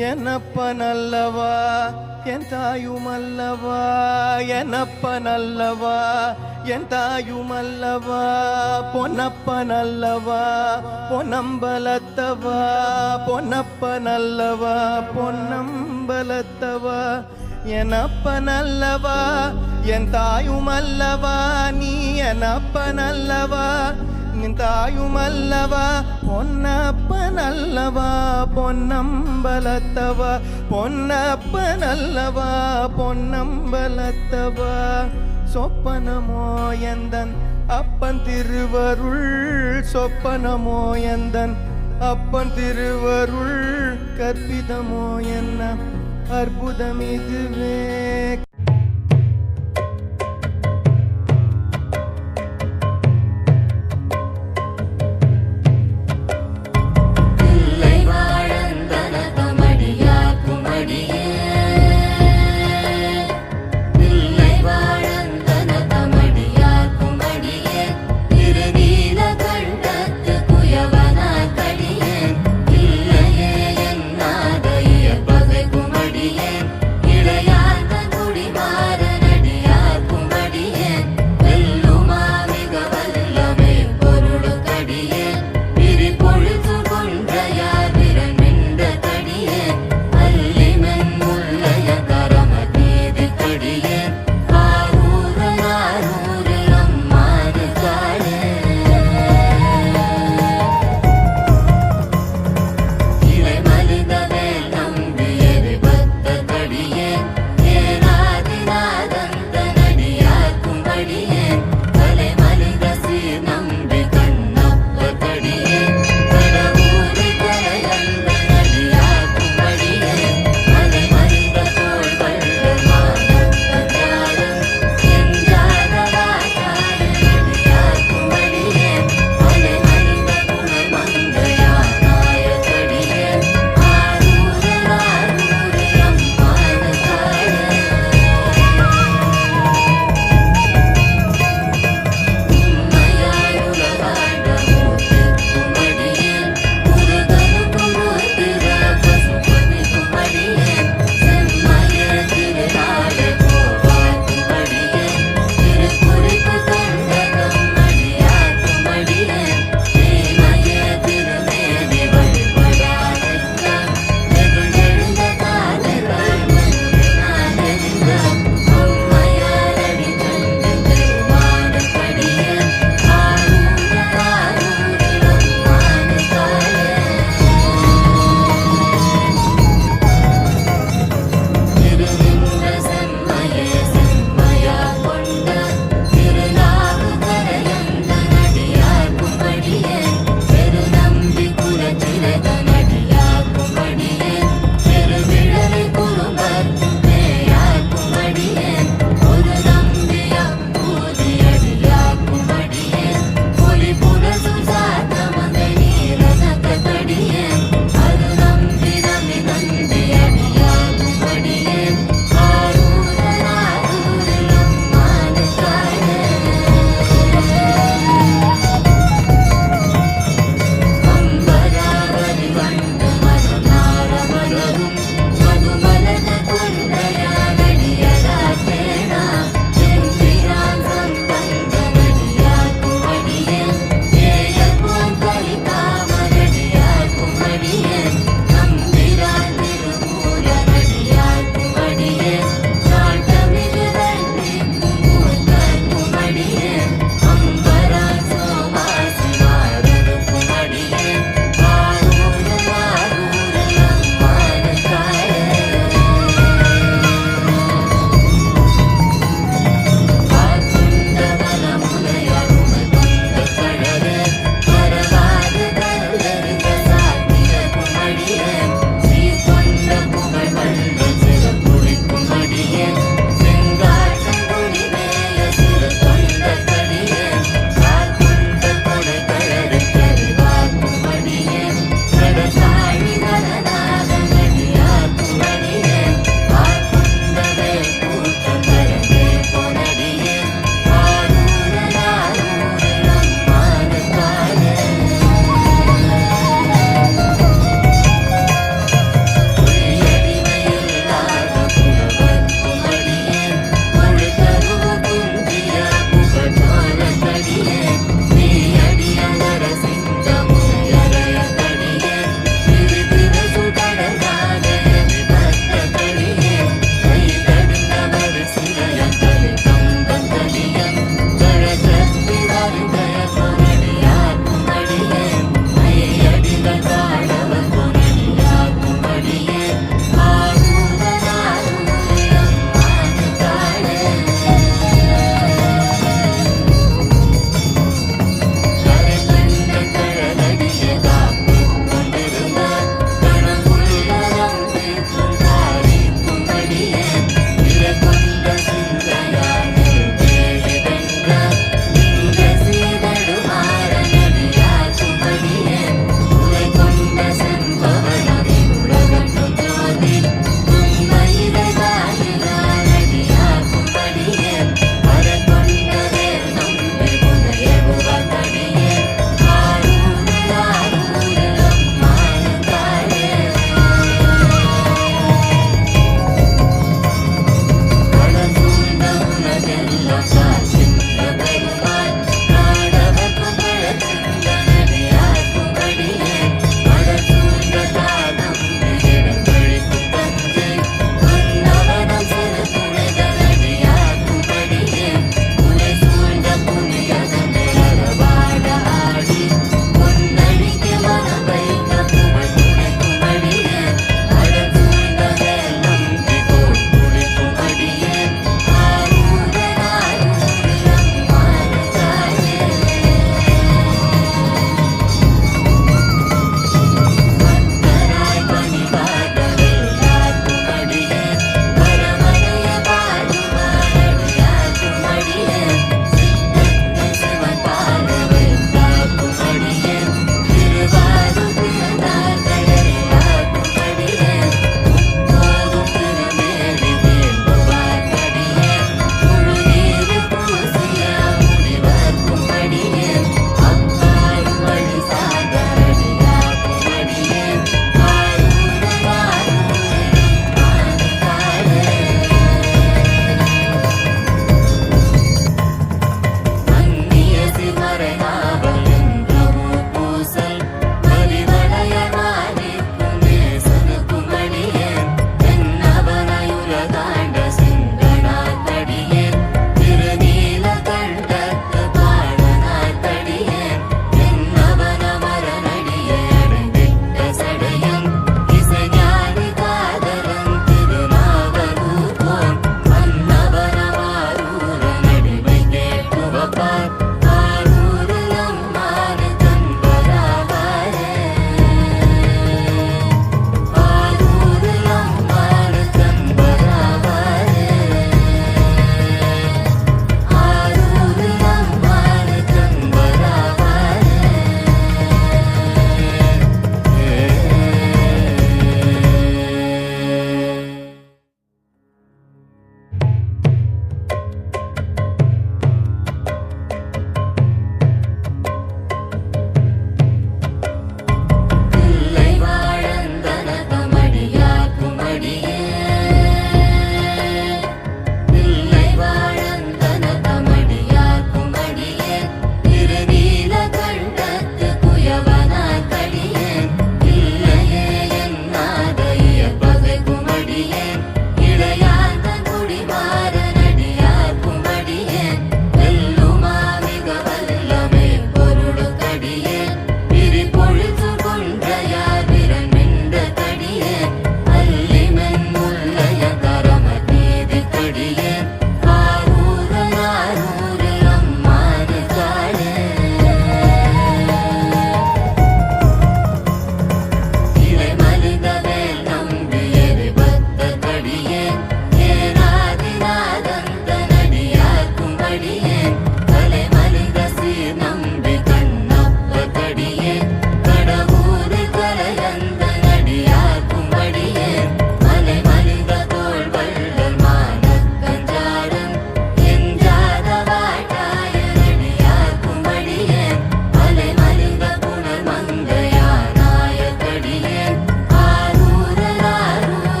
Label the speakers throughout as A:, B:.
A: என்னப்பனல்லவா என் தாயுமல்லவா என்னப்பனல்லவா என் தாயுமல்லவா பொன்னப்பனல்லவா பொன்னம்பலத்தவா பொன்னப்பனல்லவா பொன்னம்பலத்தவா என்னப்பனல்லவா என் தாயுமல்லவா நீ என்னப்பனல்லவா நின் தாயுமல்லவா பொன்னப்பனல்லவா பொன்னம்பலத்தவா பொன்னப்பனல்லவா பொன்னம்பலத்தவா சொப்பனமோ எந்தன் அப்பன் திருவருள் சொப்பனமோ எந்தன் அப்பன் திருவருள் கற்பிதமோ என்ன அற்புதம் இதுவே
B: இளையார்ந்த குடி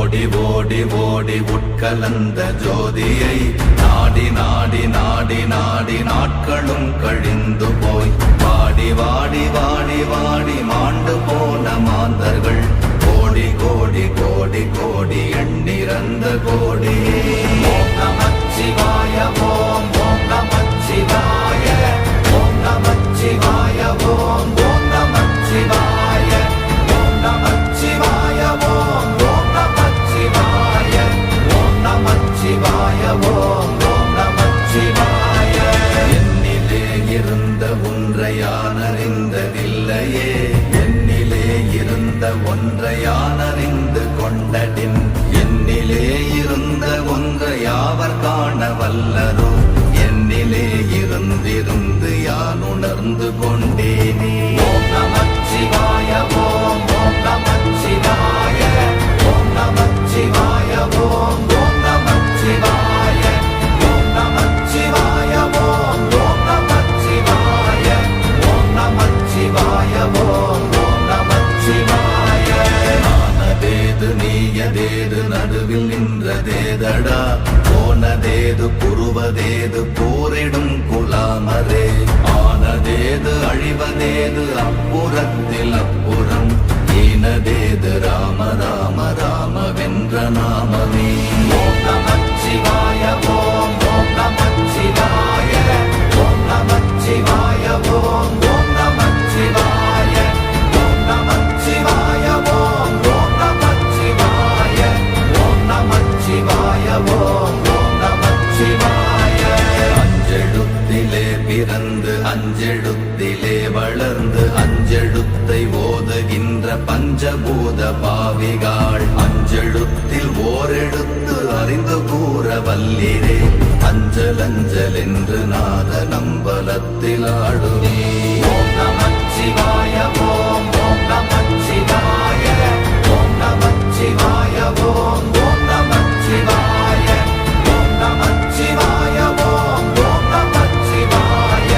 B: ஓடி ஓடி ஓடி உட்கலந்த ஜோதியை நாடி நாடி நாடி நாடி நாட்களும் கழிந்து போய் வாடி வாடி வாடி வாடி மாண்டு போன மாந்தர்கள் கோடி கோடி கோடி கோடி எண்ணிறந்த கோடி. ஓம் நமச்சிவாய ஓம் ஓம் நமச்சிவாய ஓம் நமச்சிவாய ஓம் ஓம் நமச்சிவாய ஓம் நமச்சிவாய ஓம் ஓம் நமச்சிவாய ஓம் நமச்சிவாய ஓம் ஓம் நமச்சிவாய. என்னிலே இருந்த ஒன்றை யான் அறிந்ததில்லையே, என்னிலே இருந்த ஒன்றை யான் அறிந்து கொண்டடின், என்னிலே இருந்த ஒன்றை யாவர் காண வல்லரோ, என்னிலே இருந்திருந்து யான் உணர்ந்து கொண்டேனே. ஓம் நமச்சிவாய ஓம் ஓம் நமச்சிவாய ஓம் நமச்சிவாய ஓம் ஓம் நமச்சிவாய ஓம் நமச்சிவாய ஓம் ஓம் நமச்சிவாய ஓம் நமச்சிவாய ஓம் ஓம் நமச்சிவாய. நானதேது நீயதேது நடுவில் நின்றதேதடா, போனதேது புருவதேது போரிடும் குலாமரே, ஆனதேது அழிவதேது அப்புறத்தில் அப்புறம், ஈனதேது ராம ராம ராம வென்ற நாமமே. ஓம் நமச்சிவாய ஓம் ஓம் நமச்சிவாய ஓம் நமச்சிவாய ஓம் ஓம் நமச்சிவாய ஓம் நமச்சிவாய ஓம் ஓம் நமச்சிவாய ஓம் நமச்சிவாய ஓம் ஓம் நமச்சிவாய. அஞ்செழுத்திலே பிறந்து அஞ்செழுத்திலே வளர்ந்து அஞ்செழுத்தை ஓதுகின்ற பஞ்சபூத பாவிகாள், அஞ்செழுத்தில் ஓரெழுத்து அறிந்து கூற வல்லிரே, அஞ்சல் அஞ்சல் என்று நாத நம்பலத்தில் ஆடுவே. ஓம் நமச்சிவாய ஓம் ஓம் நமச்சிவாய ஓம் நமச்சிவாய ஓம் ஓம் நமச்சிவாய ஓம் நமச்சிவாய ஓம் ஓம் நமச்சிவாய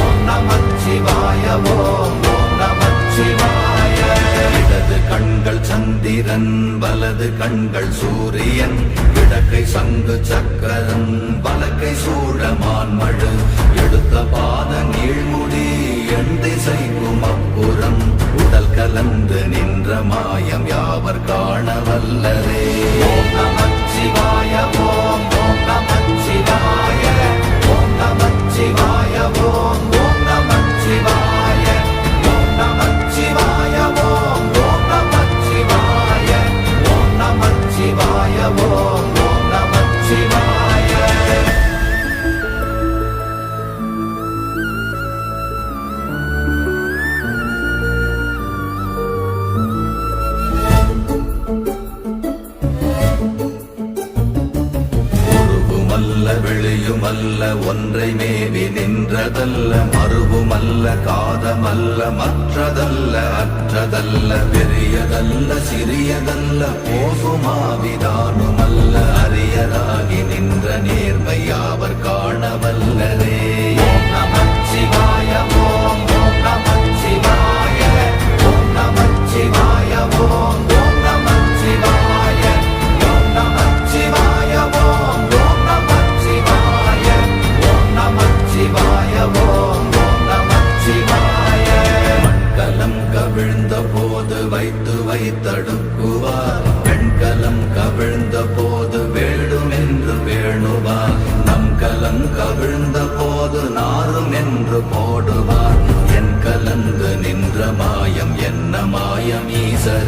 B: ஓம் நமச்சிவாய ஓம் ஓம் நமச்சிவாய. இடது கண்கள் சந்திரன் வலது கண்கள் சூரியன், இடக்கை சங்கு சக்கரம் வலக்கை சூழமான்மழு, எடுத்த பாத நீழ்முடி எண் திசைக்கும் அப்புறம், உடல் கலந்து நின்ற மாயம் யாவர் காண வல்லரே. ஓம் நமச்சிவாய ஓம் ஓம் நமச்சிவாய ஓம் நமச்சிவாய ஓம் ஓம் நமச்சிவாய ஓம் நமச்சிவாய ஓம் ஓம் நமச்சிவாய ஓம் நமச்சிவாய ஓம் ஓம் நமச்சிவாய. உருவுமல்ல வெளியுமல்ல ஒன்றை மேவி நின்றதல்ல, மறுவுமல்ல காதமல்ல மற்றதல்ல அற்றதல்ல, பெரியதல்ல சிறியதல்ல போகுமாவிதானுமல்ல, அரியராகி நின்ற நேர்மை யாவர் காண வல்லரே. ஓம் நமச்சிவாய ஓம் ஓம் நமச்சிவாய ஓம் நமச்சிவாய ஓம் ஓம் நமச்சிவாய ஓம் நமச்சிவாய ஓம் ஓம் நமச்சிவாய ஓம் நமச்சிவாய ஓம் ஓம் நமச்சிவாய. மண்கலம் கவிழ்ந்த போது வைத்து வைத்தடுக்குவார், பெண்கலம் கவிழ்ந்த போது வேடும் என்று வேணுவார், நம் கலம் கவிழ்ந்த போது நாரும் என்று போடுவார், என் கலந்து நின்ற மாயம் என்ன மாயம் ஈசர்.